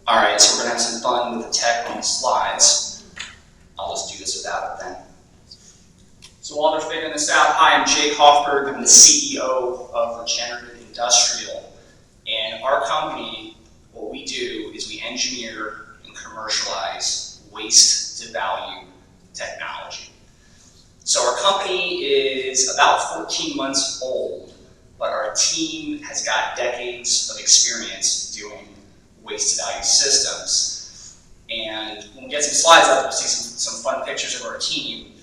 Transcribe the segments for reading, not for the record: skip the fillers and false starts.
All right, so we're gonna have some fun with the tech on the slides. I'll just do this without it then. So while they're figuring this out, hi, I'm Jake Hoffberg. I'm the CEO of Regenerative Industrial. And our company, what we do is we engineer and commercialize waste to value technology. So our company is about 14 months old, but our team has got decades of experience doing waste to value systems. And when we get some slides up, we'll see some fun pictures of our team.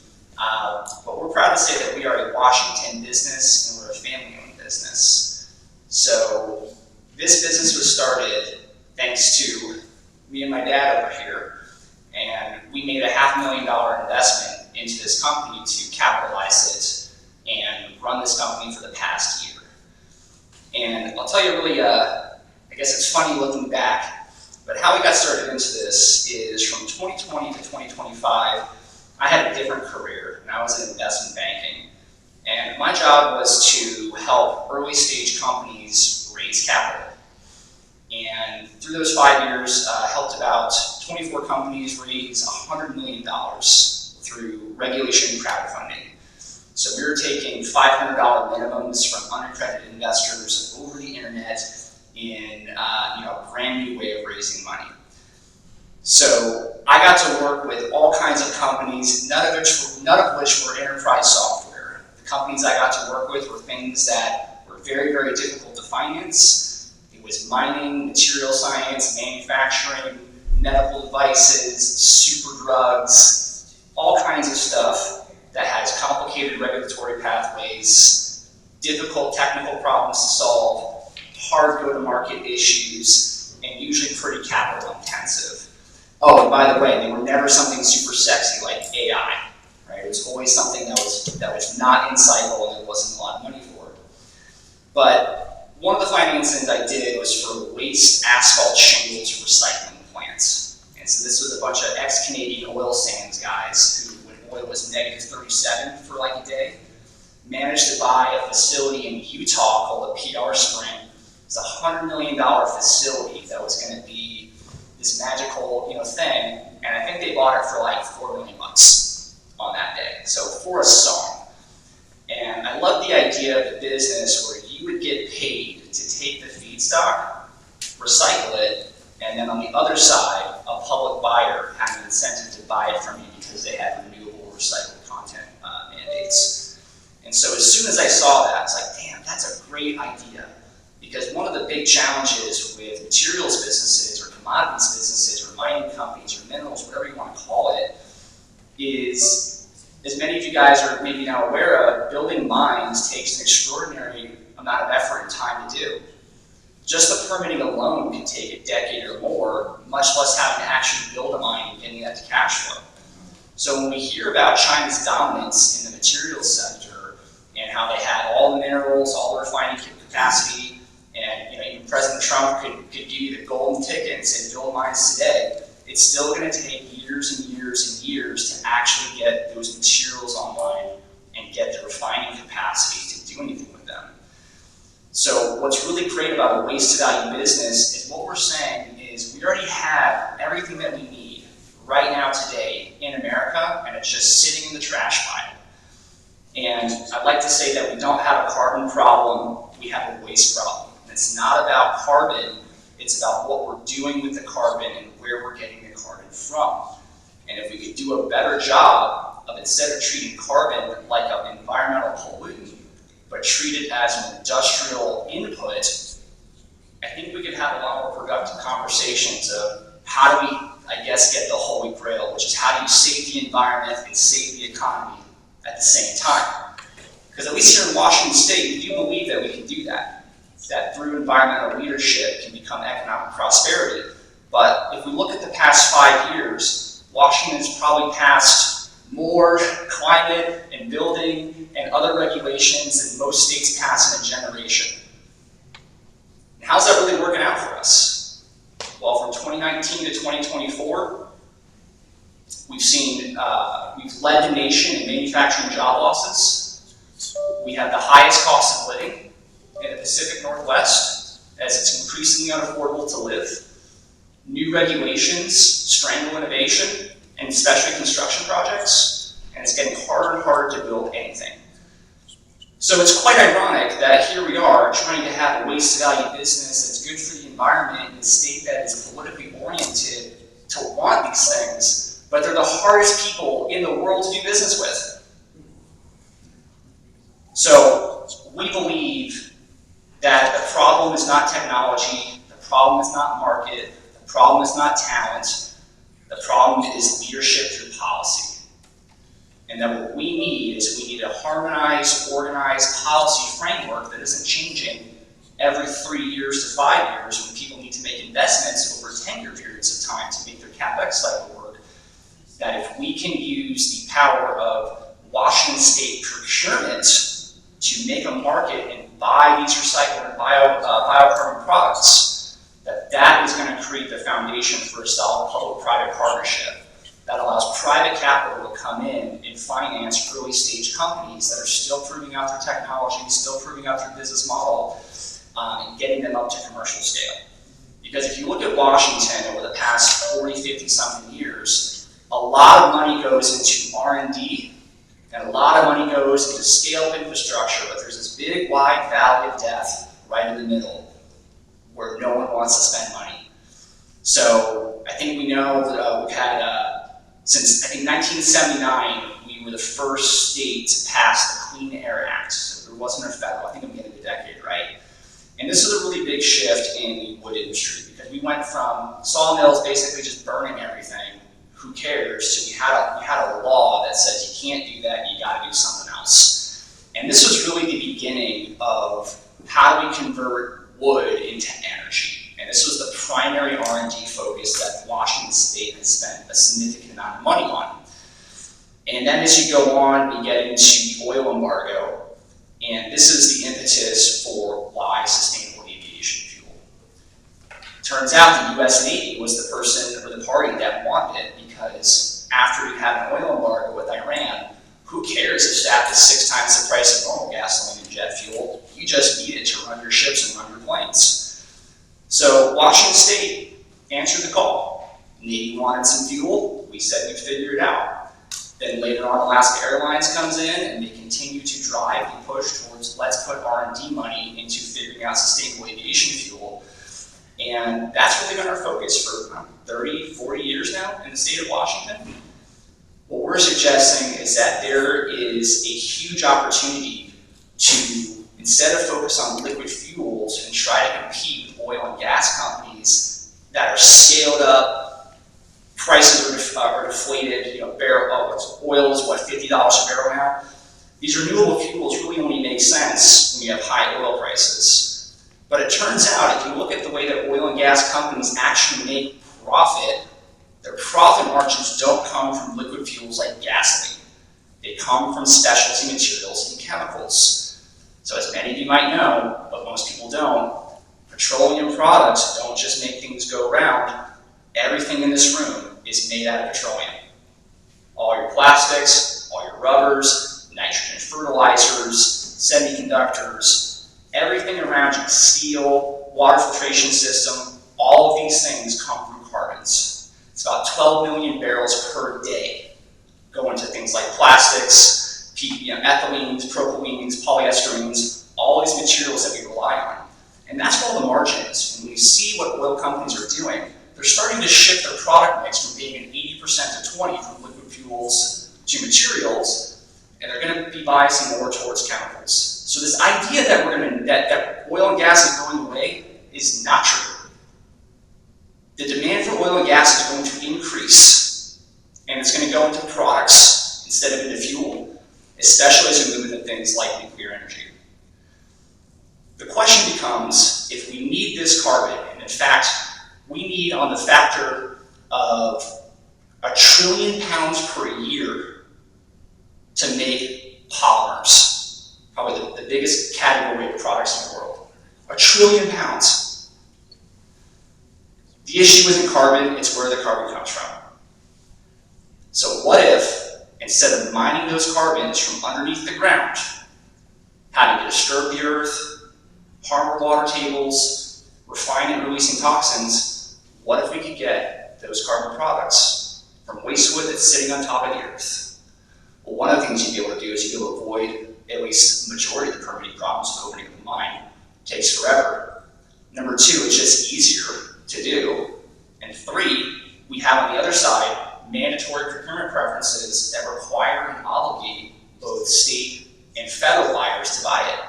But we're proud to say that we are a Washington business and we're a family-owned business. So this business was started thanks to me and my dad over here, and we made a $500,000 investment into this company to capitalize it and run this company for the past year. And I'll tell you really, I guess it's funny looking back, but how we got started into this is from 2020 to 2025, I had a different career, and I was in investment banking. And my job was to help early stage companies raise capital. And through those 5 years, helped about 24 companies raise $100 million through regulation and crowdfunding. So we were taking $500 minimums from unaccredited investors over the internet in a brand new way of raising money. So I got to work with all kinds of companies, none of which were enterprise software. The companies I got to work with were things that were very, very difficult to finance. It was mining, material science, manufacturing, medical devices, super drugs, all kinds of stuff that has complicated regulatory pathways, difficult technical problems to solve, hard go-to-market issues, and usually pretty capital intensive. Oh, and by the way, they were never something super sexy like AI, right? It was always something that was not in cycle and there wasn't a lot of money for it. But one of the financings I did was for waste asphalt shingles recycling plants. And so this was a bunch of ex-Canadian oil sands guys who, when oil was negative 37 for like a day, managed to buy a facility in Utah called the PR Spring. It's a $100 million facility that was going to be this magical, thing, and I think they bought it for like $4 million on that day. So for a song. And I love the idea of the business where you would get paid to take the feedstock, recycle it, and then on the other side, a public buyer had an incentive to buy it from you because they had renewable recycled content mandates. And so as soon as I saw that, I was like, damn, that's a great idea. Because one of the big challenges with materials businesses or commodities businesses or mining companies or minerals, whatever you want to call it, is, as many of you guys are maybe now aware of, building mines takes an extraordinary amount of effort and time to do. Just the permitting alone can take a decade or more, much less having to actually build a mine and getting that to cash flow. So when we hear about China's dominance in the materials sector and how they have all the minerals, all the refining capacity, and even President Trump could give you the golden ticket and say build mines today, it's still going to take years and years and years to actually get those materials online and get the refining capacity to do anything with them. So what's really great about a waste to value business is what we're saying is we already have everything that we need right now today in America, and it's just sitting in the trash pile. And I'd like to say that we don't have a carbon problem, we have a waste problem. It's not about carbon, it's about what we're doing with the carbon and where we're getting the carbon from. And if we could do a better job of, instead of treating carbon like an environmental pollutant, but treat it as an industrial input, I think we could have a lot more productive conversations of how do we, get the holy grail, which is how do you save the environment and save the economy at the same time. Because at least here in Washington State, we do believe that we can do that. That through environmental leadership can become economic prosperity. But if we look at the past 5 years, Washington has probably passed more climate and building and other regulations than most states pass in a generation. And how's that really working out for us? Well, from 2019 to 2024, we've led the nation in manufacturing job losses. We have the highest cost of living in the Pacific Northwest, as it's increasingly unaffordable to live. New regulations strangle innovation, and especially construction projects, and it's getting harder and harder to build anything. So it's quite ironic that here we are trying to have a waste value business that's good for the environment in a state that is politically oriented to want these things, but they're the hardest people in the world to do business with. So we believe that the problem is not technology, the problem is not market, the problem is not talent, the problem is leadership through policy. And that what we need is we need a harmonized, organized policy framework that isn't changing every 3 years to 5 years when people need to make investments over 10-year periods of time to make their CapEx cycle work. That if we can use the power of Washington State procurement to make a market and buy these recycled and biocarbon products, that is going to create the foundation for a solid public-private partnership that allows private capital to come in and finance early stage companies that are still proving out their technology, still proving out their business model, and getting them up to commercial scale. Because if you look at Washington over the past 40, 50 something years, a lot of money goes into R&D, and a lot of money goes into scale-up infrastructure, but there's this big wide valley of death right in the middle where no one wants to spend money. So I think we know that we've had since I think 1979, we were the first state to pass the Clean Air Act. So there wasn't a federal, I think, at the beginning of the decade, right? And this was a really big shift in the wood industry because we went from sawmills basically just burning everything, who cares, to we had a law that says you can't do that, you gotta do something else. And this was really the beginning of how do we convert wood into energy. And this was the primary R&D focus that Washington State has spent a significant amount of money on. And then as you go on, we get into the oil embargo, and this is the impetus for why sustainable aviation fuel. Turns out the US Navy was the person or the party that wanted it because after we had an oil embargo with Iran, who cares if SAF is 6 times the price of normal gasoline and jet fuel? You just need it to run your ships and run your planes. So Washington State answered the call. Navy wanted some fuel. We said we'd figure it out. Then later on, Alaska Airlines comes in and they continue to drive and push towards let's put R&D money into figuring out sustainable aviation fuel. And that's really been our focus for 30, 40 years now in the state of Washington. What we're suggesting is that there is a huge opportunity to, instead of focus on liquid fuels and try to compete with oil and gas companies that are scaled up, prices are deflated, oil is what, $50 a barrel now? These renewable fuels really only make sense when you have high oil prices. But it turns out, if you look at the way that oil and gas companies actually make profit, their profit margins don't come from liquid fuels like gasoline. They come from specialty materials and chemicals. So as many of you might know, but most people don't, petroleum products don't just make things go round. Everything in this room is made out of petroleum. All your plastics, all your rubbers, nitrogen fertilizers, semiconductors, everything around you, steel, water filtration system, all of these things come from carbons. It's about 12 million barrels per day go into things like plastics, ethylenes, propylenes, polyesterines, all these materials that we rely on. And that's where all the margin is. And when you see what oil companies are doing, they're starting to shift their product mix from being an 80% to 20 from liquid fuels to materials, and they're going to be biasing more towards chemicals. So this idea that oil and gas is going away is not true. The demand for oil and gas is going to increase, and it's going to go into products instead of into fuel, especially as we move into things like nuclear energy. The question becomes, if we need this carbon, and in fact, we need on the factor of 1 trillion pounds per year to make polymers, probably the biggest category of products in the world. 1 trillion pounds. The issue isn't carbon, it's where the carbon comes from. So what if, instead of mining those carbons from underneath the ground, having to disturb the earth, harm our water tables, refine and releasing toxins, What if we could get those carbon products from waste wood that's sitting on top of the earth? Well, one of the things you'd be able to do is you'd be able to avoid at least the majority of the permitting problems with opening the mine. It takes forever. Number two, it's just easier to do. And three, we have on the other side mandatory procurement preferences that require and obligate both state and federal buyers to buy it.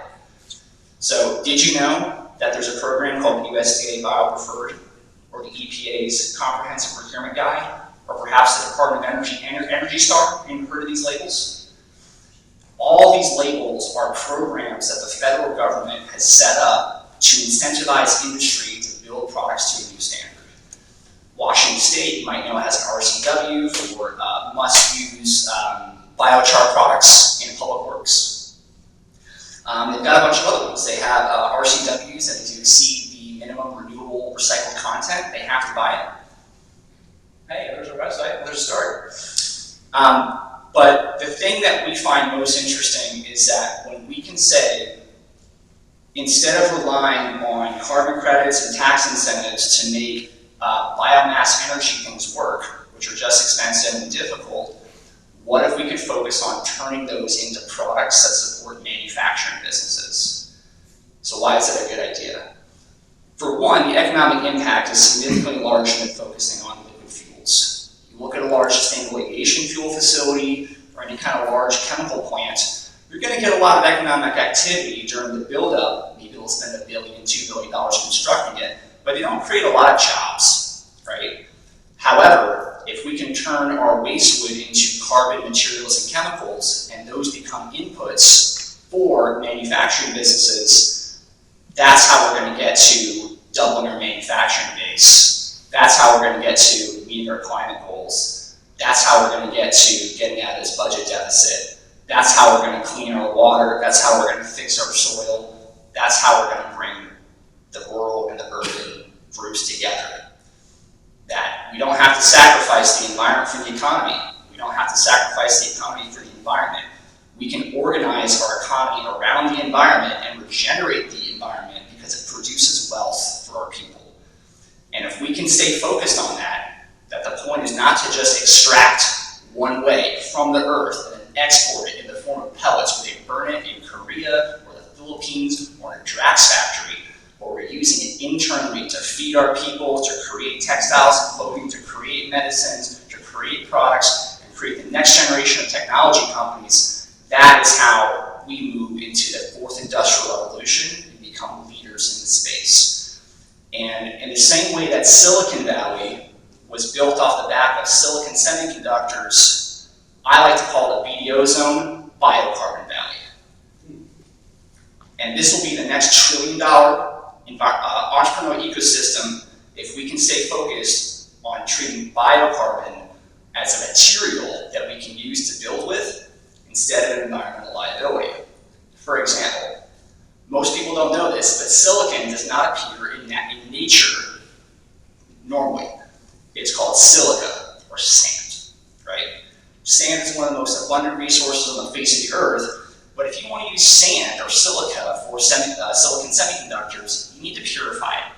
So did you know that there's a program called USDA BioPreferred, or the EPA's Comprehensive Procurement Guide, or perhaps the Department of Energy Star? Have you heard of these labels? All these labels are programs that the federal government has set up to incentivize industry to build products to a new standard. Washington State, you might know, has an RCW for must-use biochar products in public works. They've got a bunch of other ones. They have RCWs that if you exceed the minimum renewable recycled content, they have to buy it. Hey, there's our website. There's a start. But the thing that we find most interesting is that when we can say, instead of relying on carbon credits and tax incentives to make biomass energy things work, which are just expensive and difficult, what if we could focus on turning those into products that support manufacturing businesses? So why is that a good idea? For one, the economic impact is significantly larger than focusing on liquid fuels. You look at a large sustainable aviation fuel facility or any kind of large chemical plant, you're going to get a lot of economic activity during the build-up. Maybe they'll spend $1 billion, $2 billion constructing it, but they don't create a lot of jobs, right? However, if we can turn our waste wood into carbon materials and chemicals, and those become inputs for manufacturing businesses, that's how we're going to get to doubling our manufacturing base. That's how we're going to get to meeting our climate goals. That's how we're going to get to getting out of this budget deficit. That's how we're going to clean our water. That's how we're going to fix our soil. That's how we're going to bring the rural and the urban groups together. That we don't have to sacrifice the environment for the economy. We don't have to sacrifice the economy for the environment. We can organize our economy around the environment and regenerate the environment because it produces wealth for our people. And if we can stay focused on that, that the point is not to just extract one way from the earth and then export it in the form of pellets, where they burn it in Korea or the Philippines or in a Drax factory, or we're using it internally to feed our people, to create textiles and clothing, to create medicines, to create products, and create the next generation of technology companies. That is how we move into the fourth industrial revolution and become leaders in the space. And in the same way that Silicon Valley was built off the back of silicon semiconductors, I like to call the BDO Zone Biocarbon Valley. And this will be the next $1 trillion entrepreneurial ecosystem if we can stay focused on treating biocarbon as a material that we can use to build with instead of an environmental liability. For example, most people don't know this, but silicon does not appear in nature normally. It's called silica, or sand, right? Sand is one of the most abundant resources on the face of the earth, but if you want to use sand or silica for silicon semiconductors, you need to purify it.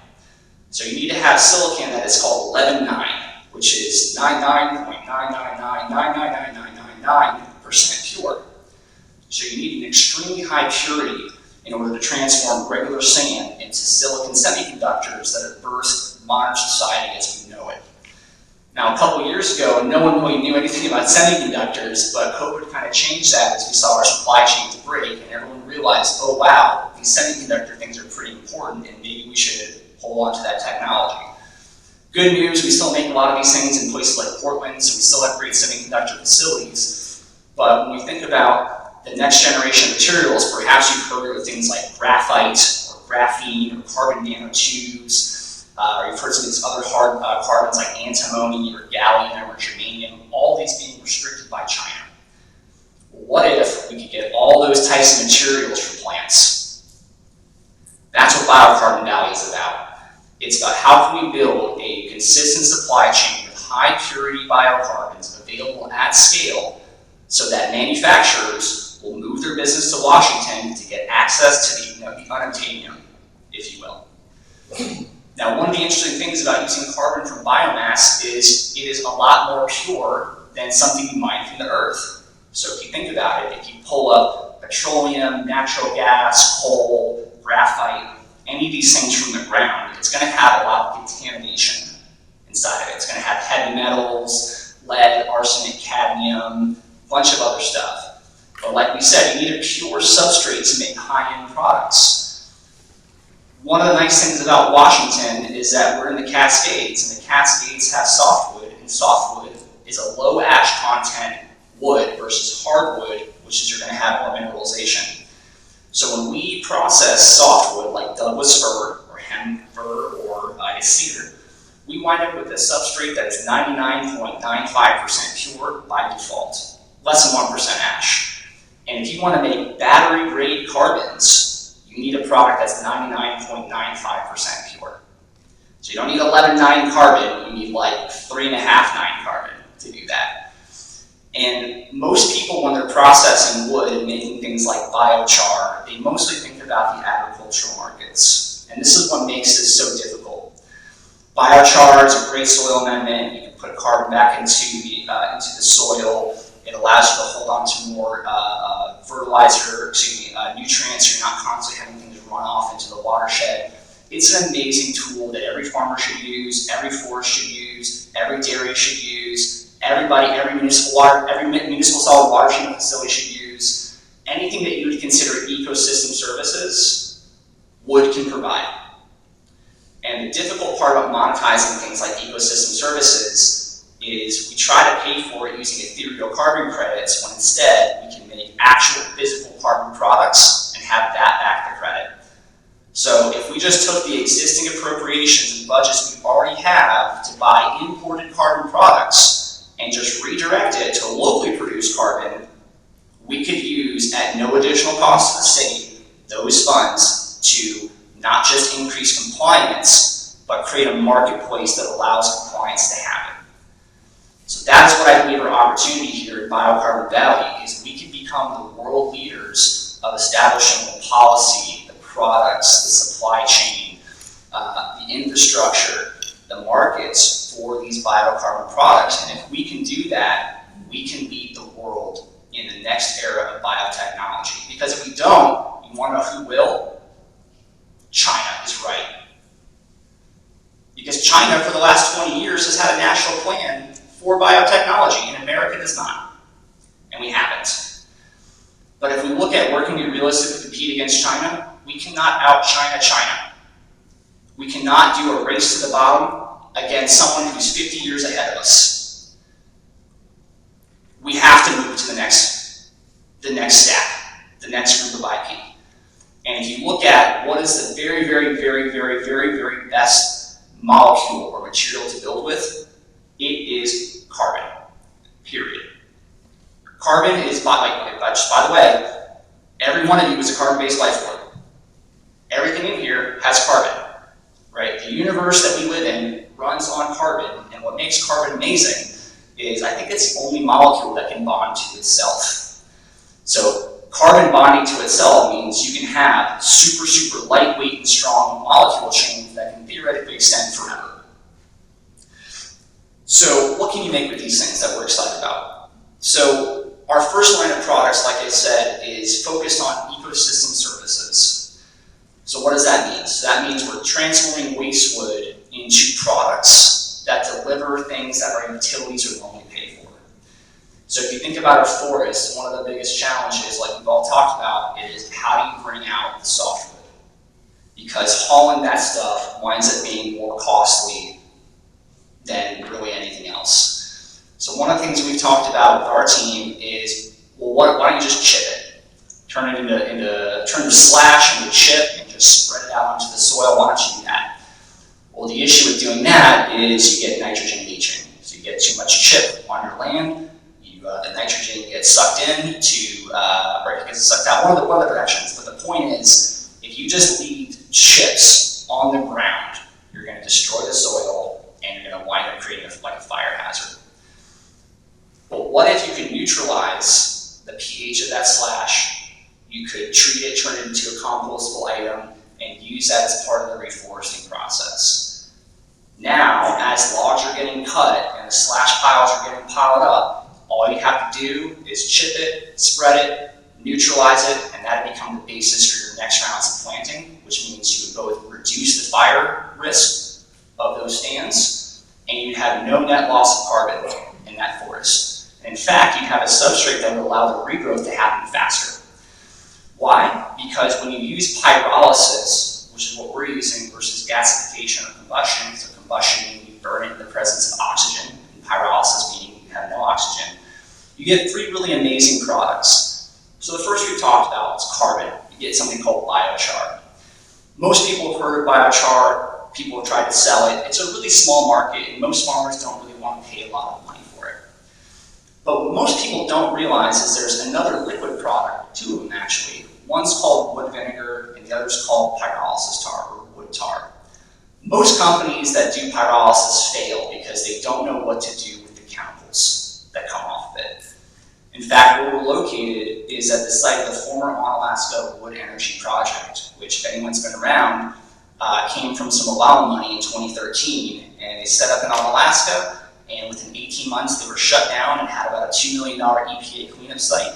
So you need to have silicon that is called 11.9, which is 99.9999999% pure. So you need an extremely high purity in order to transform regular sand into silicon semiconductors that have birthed modern society as we know it. Now, a couple years ago, no one really knew anything about semiconductors, but COVID kind of changed that as we saw our supply chains break, and everyone realized, oh wow, these semiconductor things are pretty important, and maybe we should hold on to that technology. Good news, we still make a lot of these things in places like Portland, so we still have great semiconductor facilities. But when we think about the next generation of materials, perhaps you've heard of things like graphite, or graphene, or carbon nanotubes, or you've heard some of these other hard carbons like antimony, or gallium, or germanium, all these being restricted by China. What if we could get all those types of materials from plants? That's what Biocarbon Valley is about. It's about how can we build a consistent supply chain with high purity biocarbons available at scale so that manufacturers will move their business to Washington to get access to the unobtainium, if you will. Now, one of the interesting things about using carbon from biomass is it is a lot more pure than something you mine from the earth. So if you think about it, if you pull up petroleum, natural gas, coal, graphite, any of these things from the ground, it's going to have a lot of contamination inside of it. It's going to have heavy metals, lead, arsenic, cadmium, a bunch of other stuff. But like we said, you need a pure substrate to make high-end products. One of the nice things about Washington is that we're in the Cascades, and the Cascades have softwood, and softwood is a low ash content wood versus hardwood, which is you're going to have more mineralization. So when we process softwood like Douglas fir or hemp fir or cedar, we wind up with a substrate that is 99.95% pure by default, less than 1% ash. And if you want to make battery grade carbons, you need a product that's 99.95% pure. So you don't need 11.9 carbon, you need like 3.5 carbon to do that. And most people, when they're processing wood and making things like biochar, they mostly think about the agricultural markets. And this is what makes this so difficult. Biochar is a great soil amendment. You can put carbon back into the soil. It allows you to hold on to more nutrients. You're not constantly having things run off into the watershed. It's an amazing tool that every farmer should use, every forest should use, every dairy should use, every municipal solid water treatment facility should use. Anything that you would consider ecosystem services, wood can provide. And the difficult part about monetizing things like ecosystem services is we try to pay for it using ethereal carbon credits when instead we can make actual physical carbon products and have that back the credit. So if we just took the existing appropriations and budgets we already have to buy imported carbon products and just redirect it to locally produced carbon, we could use at no additional cost to the state those funds to not just increase compliance, but create a marketplace that allows compliance to happen. So that's what I believe our opportunity here in Biocarbon Valley is we can become the world leaders of establishing the policy, the products, the supply chain, the infrastructure, the markets for these biocarbon products. And if we can do that, we can lead the world in the next era of biotechnology. Because if we don't, you want to know who will? China is right. Because China, for the last 20 years, has had a national plan for biotechnology, and America does not. And we haven't. But if we look at where can we realistically compete against China, we cannot out-China China. We cannot do a race to the bottom against someone who's 50 years ahead of us. We have to move to the next stack, the next group of IP. And if you look at what is the very, very, very, very, very, very best molecule or material to build with, it is carbon, period. Carbon is, by the way, every one of you is a carbon-based life form. Everything in here has carbon, right? The universe that we live in runs on carbon, and what makes carbon amazing is I think it's the only molecule that can bond to itself. So carbon bonding to itself means you can have super, super lightweight and strong molecule chains that can theoretically extend forever. So what can you make with these things that we're excited about? So our first line of products, like I said, is focused on ecosystem services. So what does that mean? So that means we're transforming waste wood into products that deliver things that our utilities would normally pay for. So if you think about our forests, one of the biggest challenges, like we've all talked about, is how do you bring out the softwood? Because hauling that stuff winds up being more costly than really anything else. So one of the things we've talked about with our team is, well, why don't you just chip it? Turn the slash into chip and just spread it out onto the soil. Why don't you do that? Well, the issue with doing that is you get nitrogen leaching. So you get too much chip on your land. The nitrogen gets sucked in or it gets sucked out, one of the directions. But the point is, if you just leave chips on the ground, you're going to destroy the soil and you're going to wind up creating a fire hazard. But what if you could neutralize the pH of that slash? You could treat it, turn it into a compostable item, and use that as part of the reforesting process. Now, as logs are getting cut and the slash piles are getting piled up, all you have to do is chip it, spread it, neutralize it, and that becomes the basis for your next rounds of planting, which means you would both reduce the fire risk of those stands, and you'd have no net loss of carbon in that forest. And in fact, you'd have a substrate that would allow the regrowth to happen faster. Why? Because when you use pyrolysis, which is what we're using, versus gasification or combustion, so combustion meaning you burn it in the presence of oxygen, and pyrolysis meaning you have no oxygen, you get three really amazing products. So the first we talked about is carbon. You get something called biochar. Most people have heard of biochar. People have tried to sell it. It's a really small market, and most farmers don't really want to pay a lot of money for it. But what most people don't realize is there's another liquid product, two of them actually. One's called wood vinegar, and the other's called pyrolysis tar, or wood tar. Most companies that do pyrolysis fail because they don't know what to do with the chemicals that come off of it. In fact, where we're located is at the site of the former Onalaska Wood Energy Project, which, if anyone's been around, came from some allowance money in 2013, and they set up in Onalaska, and within 18 months they were shut down and had about a $2 million EPA cleanup site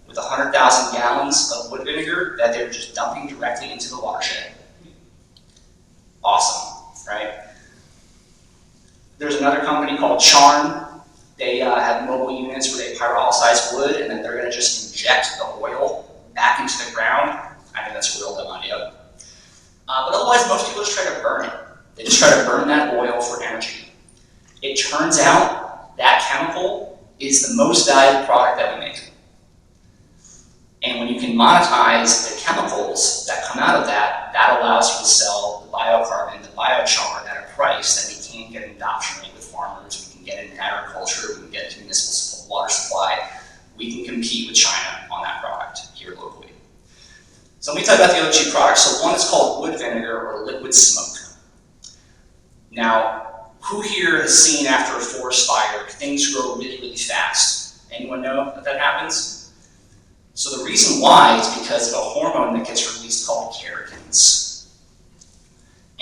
with 100,000 gallons of wood vinegar that they were just dumping directly into the watershed. Awesome, right? There's another company called Charn. They have mobile units where they pyrolyze wood, and then they're going to just inject the oil back into the ground. I think that's a real dumb idea. But otherwise, most people just try to burn it. They just try to burn that oil for energy. It turns out that chemical is the most valuable product that we make. And when you can monetize the chemicals that come out of that, that allows you to sell the biocarbon, the biochar at a price that we can't get an adoption rate with farmers. We can get it in agriculture, we can get it to municipal water supply. We can compete with China on that product here locally. So let me talk about the other two products. So one is called wood vinegar or liquid smoke. Now, who here has seen after a forest fire, things grow really, really fast? Anyone know that happens? So the reason why is because of a hormone that gets released called charotenoids.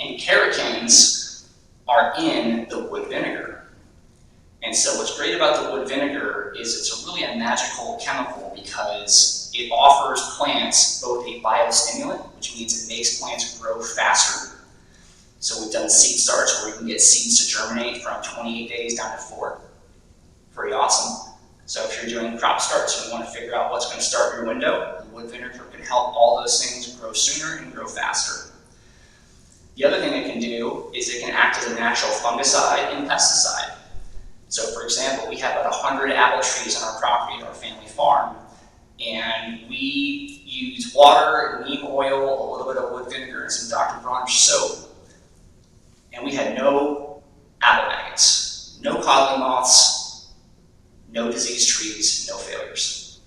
And charotenoids are in the wood vinegar. And so what's great about the wood vinegar is it's really a magical chemical because it offers plants both a biostimulant, which means it makes plants grow faster. So we've done seed starts where we can get seeds to germinate from 28 days down to 4. Pretty awesome. So if you're doing crop starts and you want to figure out what's going to start your window, the wood vinegar can help all those things grow sooner and grow faster. The other thing it can do is it can act as a natural fungicide and pesticide. So for example, we have about 100 apple trees on our property at our family farm, and we use water, neem oil, a little bit of wood vinegar, and some Dr. Bronch soap. And we had no apple maggots, no codling moths, no diseased trees, no failures.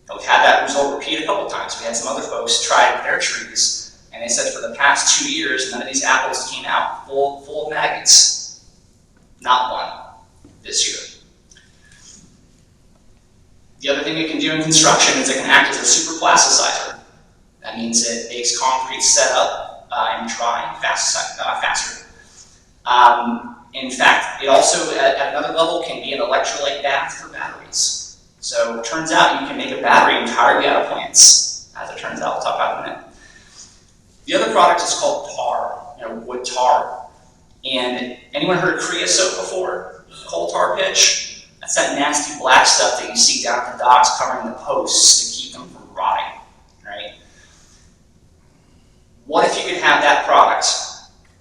And we've had that result repeat a couple times. We had some other folks try their trees, and they said for the past 2 years, none of these apples came out full of maggots. Not one this year. The other thing it can do in construction is it can act as a super plasticizer. That means it makes concrete set up and dry faster. In fact, it also, at another level, can be an electrolyte bath for batteries. So it turns out you can make a battery entirely out of plants. As it turns out, we'll talk about it in a minute. The other product is called tar, wood tar. And anyone heard of creosote before? Coal tar pitch? That's that nasty black stuff that you see down at the docks covering the posts to keep them from rotting, right? What if you could have that product,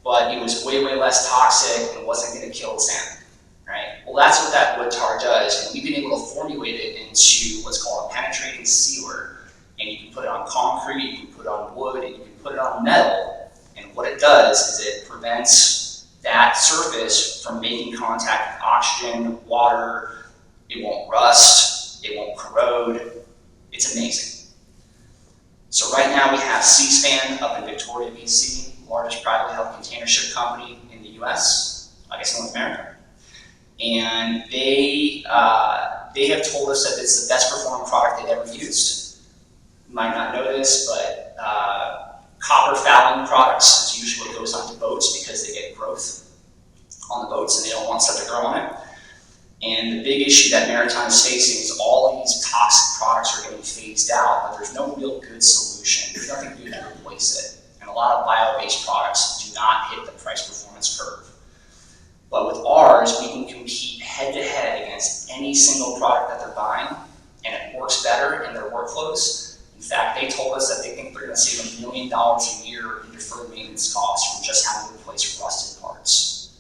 but it was way, way less toxic and wasn't going to kill the salmon, right? Well, that's what that wood tar does, and we've been able to formulate it into what's called a penetrating sealer. And you can put it on concrete, you can put it on wood, and you can put it on metal. And what it does is it prevents that surface from making contact with oxygen, water. It won't rust, it won't corrode. It's amazing. So right now we have C-SPAN up in Victoria, BC, largest privately held container ship company in the US, I guess North America. And they have told us that it's the best performing product they've ever used. You might not know this, but copper fouling products is usually what goes onto boats because they get growth. on the boats, and they don't want stuff to grow on it. And the big issue that maritime is facing is all of these toxic products are getting phased out, but there's no real good solution. There's nothing good to replace it. And a lot of bio-based products do not hit the price performance curve. But with ours, we can compete head to head against any single product that they're buying, and it works better in their workflows. In fact, they told us that they think they're going to save $1 million a year in deferred maintenance costs from just having to replace rusted parts.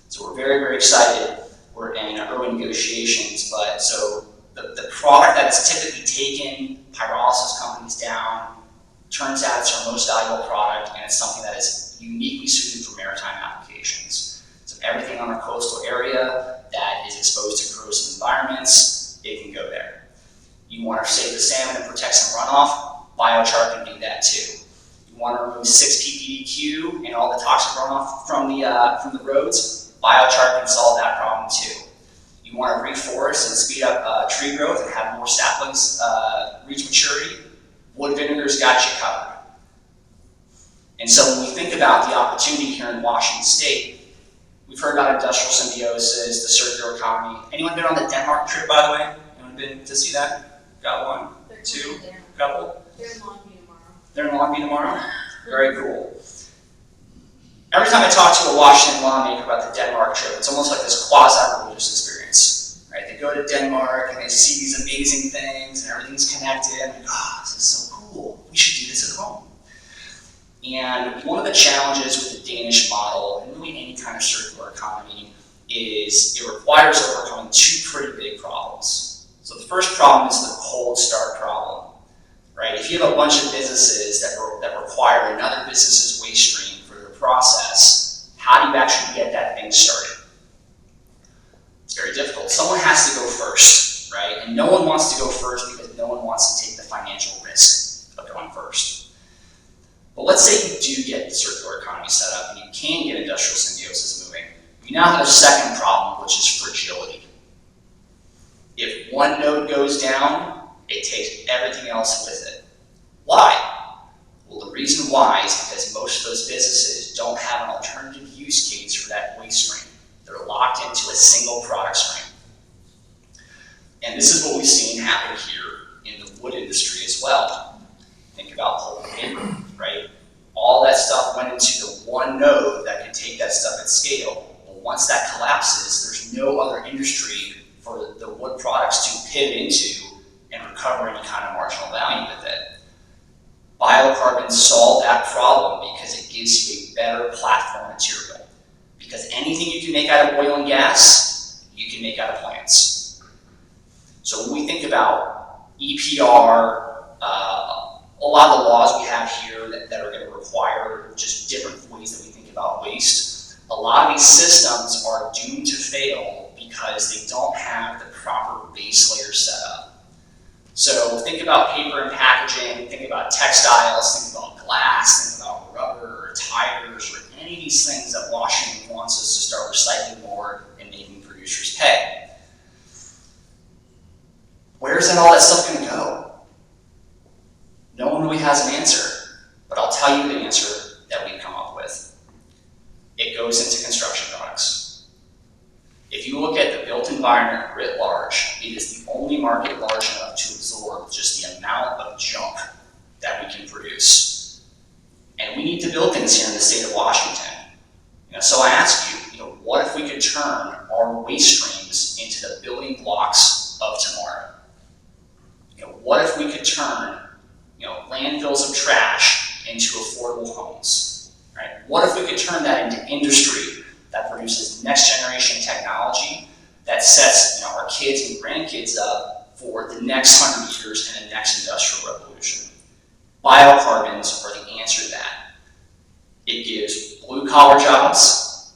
So we're very, very excited. We're in early negotiations, but so the product that is typically taken pyrolysis companies down turns out it's our most valuable product, and it's something that is uniquely suited for maritime applications. So everything on our coastal area that is exposed to corrosive environments, it can go there. You want to save the salmon and protect some runoff, biochar can do that too. You want to remove 6-ppdq and all the toxic runoff from the roads, biochar can solve that problem too. You want to reforest and speed up tree growth and have more saplings reach maturity, wood vinegar's got you covered. And so when we think about the opportunity here in Washington State, we've heard about industrial symbiosis, the circular economy. Anyone been on the Denmark trip, by the way? Anyone been to see that? Got one? Two? Couple? They're in Long Beach tomorrow. They're in Long Beach tomorrow? Very cool. Every time I talk to a Washington lawmaker about the Denmark trip, it's almost like this quasi-religious experience, right? They go to Denmark and they see these amazing things and everything's connected, and they're like, oh, this is so cool. We should do this at home. And one of the challenges with the Danish model, and really any kind of circular economy, is it requires overcoming two pretty big problems. So the first problem is the cold start problem, right? If you have a bunch of businesses that require another business's waste stream for their process, how do you actually get that thing started? It's very difficult. Someone has to go first, right? And no one wants to go first because no one wants to take the financial risk of going first. But let's say you do get the circular economy set up and you can get industrial symbiosis moving. You now have a second problem, which is fragility. If one node goes down, it takes everything else with it. Why? Well, the reason why is because most of those businesses don't have an alternative use case for that waste stream. They're locked into a single product stream. And this is what we've seen happen here in the wood industry as well. Think about pulp and paper, right? All that stuff went into the one node that could take that stuff at scale. But once that collapses, there's no other industry for the wood products to pivot into and recover any kind of marginal value with it. Biocarbon solve that problem because it gives you a better platform material. Because anything you can make out of oil and gas, you can make out of plants. So when we think about EPR, a lot of the laws we have here that are going to require just different ways that we think about waste, a lot of these systems are doomed to fail because they don't have the proper base layer set up. So think about paper and packaging, think about textiles, think about glass, think about rubber or tires or any of these things that Washington wants us to start recycling more and making producers pay. Where's all that stuff going to go? No one really has an answer, but I'll tell you the answer that we've come up with. It goes into construction products. If you look at the built environment writ large, it is the only market large enough to absorb just the amount of junk that we can produce. And we need to build things here in the state of Washington. So I ask you, what if we could turn our waste streams into the building blocks of tomorrow? What if we could turn landfills of trash into affordable homes, right? What if we could turn that into industry that produces next generation technology that sets our kids and grandkids up for the next 100 years and the next industrial revolution? Biocarbons are the answer to that. It gives blue collar jobs,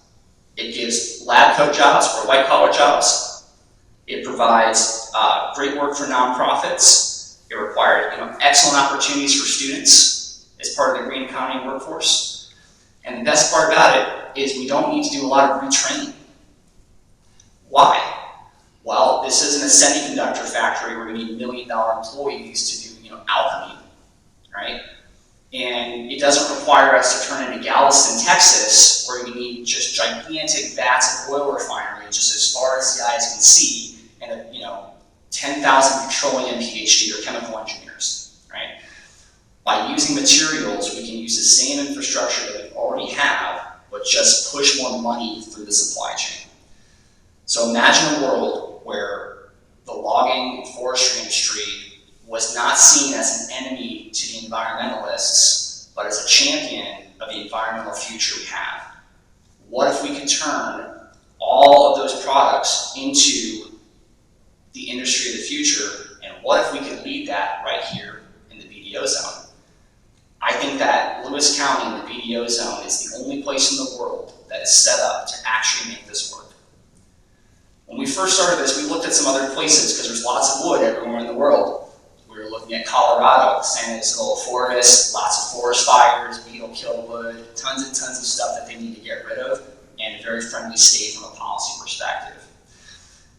it gives lab coat jobs or white collar jobs, it provides great work for nonprofits. It required excellent opportunities for students as part of the green economy workforce. And the best part about it is we don't need to do a lot of retraining. Why? Well, this isn't a semiconductor factory where we need $1 million employees to do alchemy, right? And it doesn't require us to turn into Galveston, Texas, where you need just gigantic vats of oil refinery just as far as the eyes can see, and 10,000 petroleum PhD or chemical engineers, right? By using materials, we can use the same infrastructure that we already have, but just push more money through the supply chain. So imagine a world where the logging and forestry industry was not seen as an enemy to the environmentalists, but as a champion of the environmental future we have. What if we could turn all of those products into the industry of the future, and what if we could lead that right here in the BDO zone? I think that Lewis County and the BDO zone is the only place in the world that is set up to actually make this work. When we first started this, we looked at some other places because there's lots of wood everywhere in the world. We were looking at Colorado, San Isidro forest, lots of forest fires, beetle kill wood, tons and tons of stuff that they need to get rid of, and a very friendly state from a policy perspective.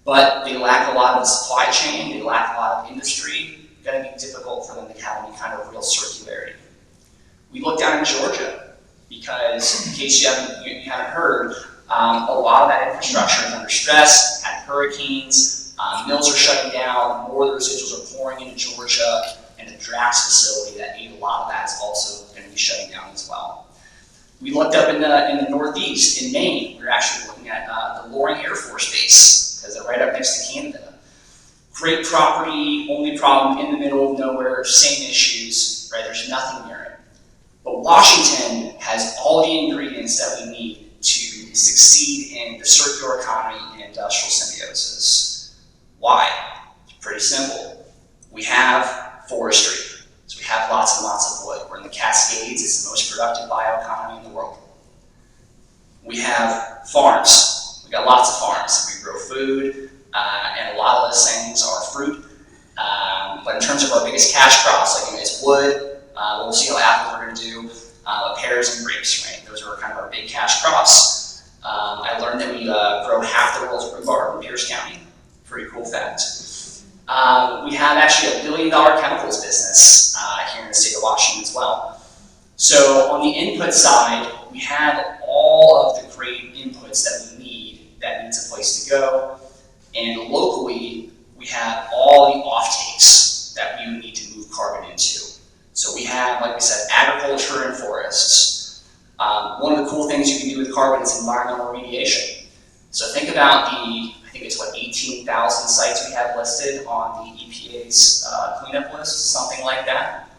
But they lack a lot of the supply chain, they lack a lot of industry. It's going to be difficult for them to have any kind of real circularity. We looked down in Georgia because, in case you haven't heard, a lot of that infrastructure is under stress, had hurricanes, mills are shutting down, more of the residuals are pouring into Georgia, and the Drax facility that ate a lot of that is also going to be shutting down as well. We looked up in the Northeast, in Maine. We were actually looking at the Loring Air Force Base, because they're right up next to Canada. Great property, only problem in the middle of nowhere, same issues, right? There's nothing near it. But Washington has all the ingredients that we need to succeed in the circular economy and industrial symbiosis. Why? It's pretty simple. We have forestry, so we have lots and lots of wood. We're in the Cascades, it's the most productive bioeconomy in the world. We have farms. We got lots of farms. We grow food, and a lot of those things are fruit. But in terms of our biggest cash crops, like it's wood, we'll see how apples are going to do, pears and grapes, right? Those are kind of our big cash crops. I learned that we grow half the world's rhubarb in Pierce County. Pretty cool fact. We have actually $1 billion chemicals business here in the state of Washington as well. So on the input side, we have all of the great inputs that we need that needs a place to go. And locally, we have all the offtakes that we would need to move carbon into. So we have, like we said, agriculture and forests. One of the cool things you can do with carbon is environmental remediation. So think about I think it's 18,000 sites we have listed on the EPA's cleanup list, something like that.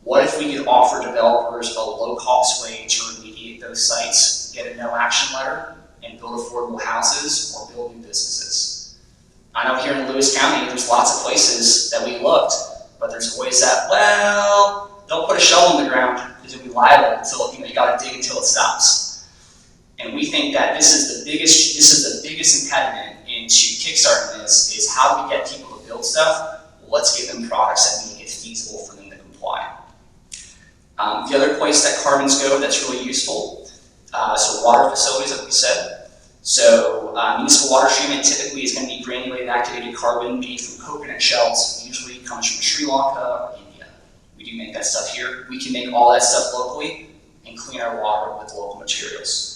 What if we could offer developers a low-cost way to remediate those sites, get a no-action letter, and build affordable houses or build new businesses? I know here in Lewis County, there's lots of places that we looked, but there's always that, well, don't put a shovel in the ground because you'll be liable until you got to dig until it stops. And we think that this is the biggest impediment into kickstarting this is how do we get people to build stuff? Well, let's give them products that make it feasible for them to comply. The other place that carbons go that's really useful, so water facilities, like we said. So municipal water treatment typically is going to be granulated activated carbon made from coconut shells, usually comes from Sri Lanka or India. We do make that stuff here. We can make all that stuff locally and clean our water with local materials.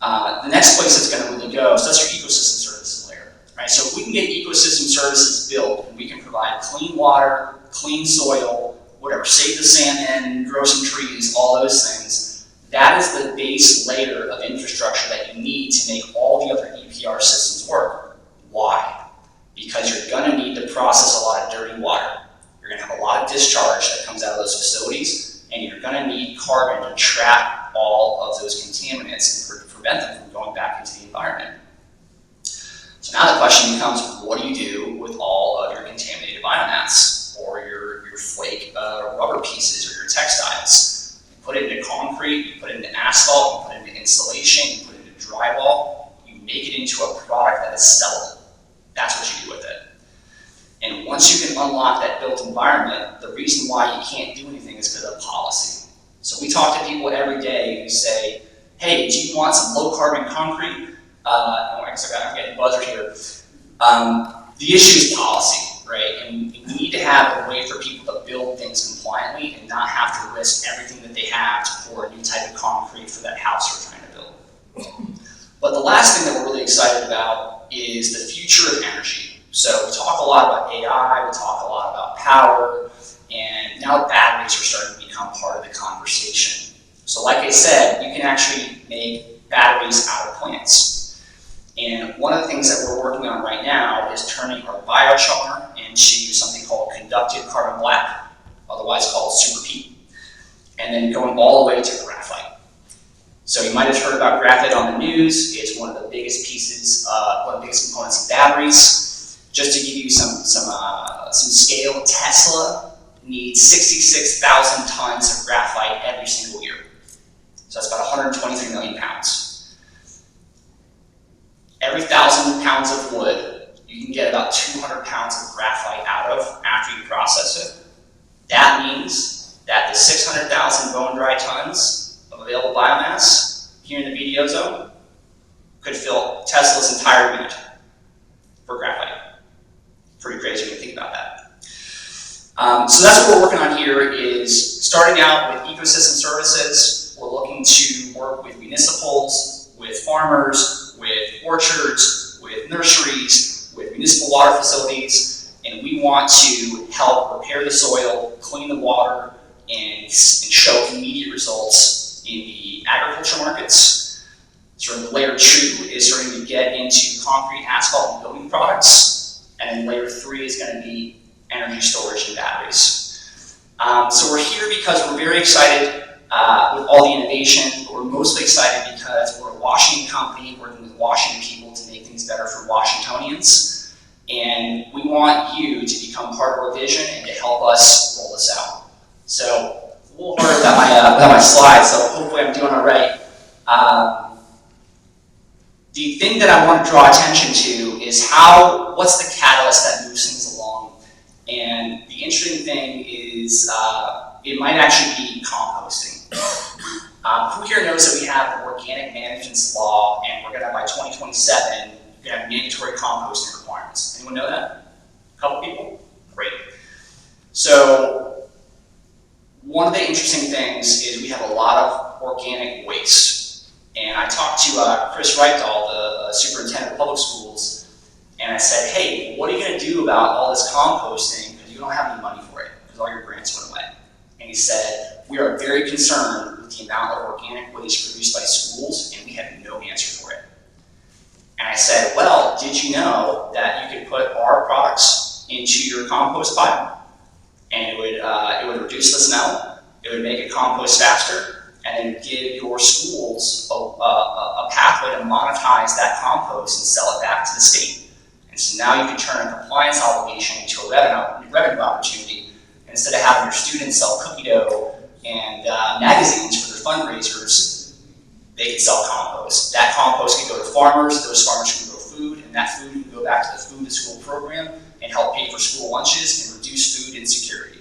The next place it's going to really go, so that's your ecosystem services layer. Right? So if we can get ecosystem services built, and we can provide clean water, clean soil, whatever, save the salmon, grow some trees, all those things, that is the base layer of infrastructure that you need to make all the other EPR systems work. Why? Because you're going to need to process a lot of dirty water. You're going to have a lot of discharge that comes out of those facilities, and you're going to need carbon to trap all of those contaminants and prevent them from going back into the environment. So now the question becomes, what do you do with all of your contaminated biomass, or your flake rubber pieces, or your textiles? You put it into concrete, you put it into asphalt, you put it into insulation, you put it into drywall, you make it into a product that is sellable. That's what you do with it. And once you can unlock that built environment, the reason why you can't do anything is because of policy. So we talk to people every day who say, hey, do you want some low carbon concrete? I'm getting buzzed here. The issue is policy, right? And we need to have a way for people to build things compliantly and not have to risk everything that they have to pour a new type of concrete for that house they're trying to build. But the last thing that we're really excited about is the future of energy. So we talk a lot about AI, we talk a lot about power, and now batteries are starting to become part of the conversation. So like I said, you can actually make batteries out of plants. And one of the things that we're working on right now is turning our biochar into something called conductive carbon black, otherwise called super P, and then going all the way to graphite. So you might have heard about graphite on the news. It's one of the biggest pieces, one of the biggest components of batteries. Just to give you some scale, Tesla needs 66,000 tons of graphite every single year. So that's about 123 million pounds. Every 1,000 pounds of wood, you can get about 200 pounds of graphite out of after you process it. That means that the 600,000 bone-dry tons of available biomass here in the BDO zone could fill Tesla's entire unit for graphite. Pretty crazy when you think about that. So that's what we're working on here, is starting out with ecosystem services. We're looking to work with municipals, with farmers, with orchards, with nurseries, with municipal water facilities, and we want to help repair the soil, clean the water, and show immediate results in the agriculture markets. Sort of layer 2 is starting to get into concrete, asphalt, and building products, and then layer 3 is going to be energy storage and batteries. So we're here because we're very excited with all the innovation, but we're mostly excited because we're a Washington company working with Washington people to make things better for Washingtonians, and we want you to become part of our vision and to help us roll this out. So a little hard without my slides, so hopefully I'm doing all right. The thing that I want to draw attention to is what's the catalyst that moves things along? And the interesting thing is it might actually be composting. Who here knows that we have an organic management's law, and we're going to, by 2027, you're going to have mandatory composting requirements. Anyone know that? A couple people? Great. So one of the interesting things is we have a lot of organic waste. And I talked to Chris Reichdahl, the superintendent of public schools, and I said, hey, what are you going to do about all this composting, because you don't have any money for it, because all your grants went away. And he said, we are very concerned with the amount of organic waste produced by schools, and we have no answer for it. And I said, well, did you know that you could put our products into your compost pile, and it would reduce the smell, it would make it compost faster, and then give your schools a pathway to monetize that compost and sell it back to the state. And so now you can turn a compliance obligation into a revenue opportunity. And instead of having your students sell cookie dough and magazines for their fundraisers, they can sell compost. That compost can go to farmers, those farmers can grow food, and that food can go back to the food to school program and help pay for school lunches and reduce food insecurity.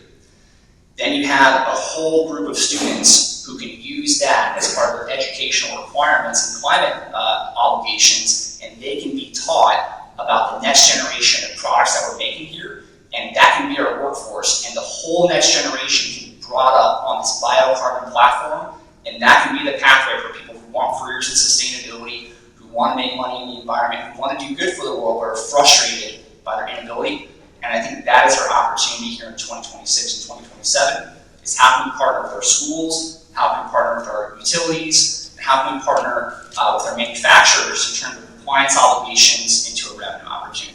Then you have a whole group of students who can use that as part of their educational requirements and climate obligations, and they can be taught about the next generation of products that we're making here, and that can be our workforce, and the whole next generation can be brought up on this biocarbon platform, and that can be the pathway for people who want careers in sustainability, who want to make money in the environment, who want to do good for the world, but are frustrated by their inability. And I think that is our opportunity here in 2026 and 2027, is how can we partner with our schools, how can we partner with our utilities, and how can we partner with our manufacturers to turn the compliance obligations into a revenue opportunity.